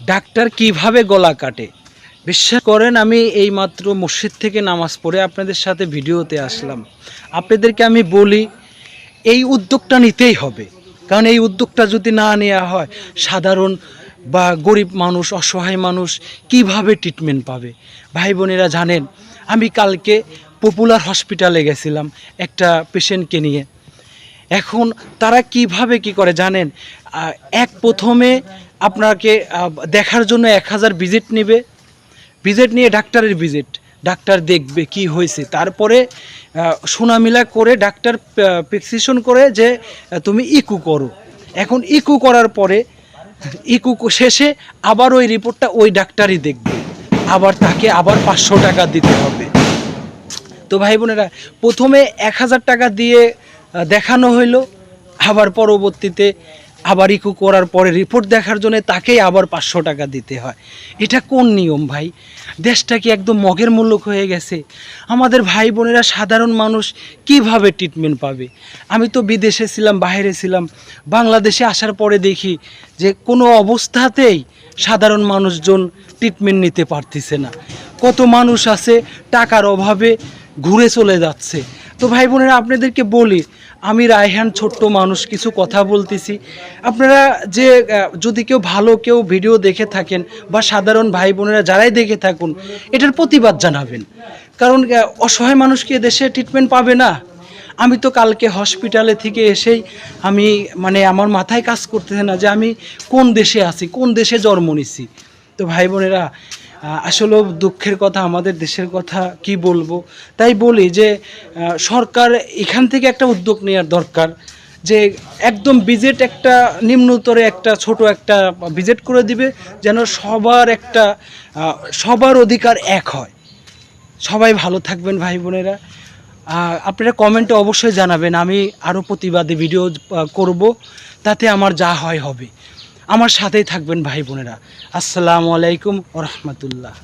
Doctor কিভাবে গলা কাটে। বিশ্বাস করেন, আমি এইমাত্র মসজিদ থেকে নামাজ পড়ে আপনাদের সাথে ভিডিওতে আসলাম। আপনাদেরকে আমি বলি, এই উদ্যোগটা নিতেই হবে। কারণ এই উদ্যোগটা যদি না নেওয়া হয়, সাধারণ বা গরিব মানুষ, অসহায় মানুষ কিভাবে ট্রিটমেন্ট পাবে। ভাই বোনেরা জানেন, আমি কালকে পপুলার হসপিটালে গেছিলাম একটা পেশেন্টকে নিয়ে। এখন তারা কিভাবে কি করে জানেন, প্রথমে আপনাকে দেখার জন্য 1000 ভিজিট নেবে, ভিজিট নিয়ে ডাক্তারের ভিজিট, ডাক্তার দেখবে কি হয়েছে, তারপরে শোনামিলা করে ডাক্তার প্রেসক্রিপশন করে যে তুমি ইকু করো। এখন ইকু করার পরে ইকু শেষে আবার ওই রিপোর্টটা ওই ডাক্তারই দেখবে, আবার তাকে আবার 500 টাকা দিতে হবে। তো ভাই বোনেরা, প্রথমে 1000 টাকা দিয়ে দেখানো হইলো, আবার পরবর্তীতে আবার ইকু করার পরে রিপোর্ট দেখার জন্য তাকেই আবার 500 টাকা দিতে হয়। এটা কোন নিয়ম ভাই? দেশটা কি একদম মগের মুলুক হয়ে গেছে? আমাদের ভাই বোনেরা, সাধারণ মানুষ কিভাবে ট্রিটমেন্ট পাবে? আমি তো বিদেশে ছিলাম, বাইরে ছিলাম, বাংলাদেশে আসার পরে দেখি যে কোনো অবস্থাতেই সাধারণ মানুষজন ট্রিটমেন্ট নিতে পারতেছে না। কত মানুষ আছে টাকার অভাবে ঘুরে চলে যাচ্ছে। তো ভাই বোনেরা, আপনাদেরকে বলি, আমি রায়হান, ছোট্ট মানুষ, কিছু কথা বলতেছি। আপনারা যে যদি কেউ ভালো কেউ ভিডিও দেখে থাকেন বা সাধারণ ভাই বোনেরা যারাই দেখে থাকুন, এটার প্রতিবাদ জানাবেন। কারণ অসহায় মানুষ কি দেশে ট্রিটমেন্ট পাবে না? আমি তো কালকে হসপিটালে থেকে এসেই আমি আমার মাথায় কাজ করতেছে না যে আমি কোন দেশে আছি, কোন দেশে জন্ম নিছি। তো ভাই বোনেরা, আসলে দুঃখের কথা, আমাদের দেশের কথা কি বলবো। তাই বলি যে সরকার এখান থেকে একটা উদ্যোগ নেওয়ার দরকার, যে একদম ভিজিট একটা নিম্নতরে একটা ছোট একটা ভিজিট করে দিবে, যেন সবার অধিকার এক হয়। সবাই ভালো থাকবেন ভাই বোনেরা। আপনারা কমেন্টে অবশ্যই জানাবেন, আমি আরও প্রতিবাদী ভিডিও করব, তাতে আমার যা হয় হবে। আমার সাথেই থাকবেন ভাই বোনেরা। আসসালামু আলাইকুম ওয়া রাহমাতুল্লাহ।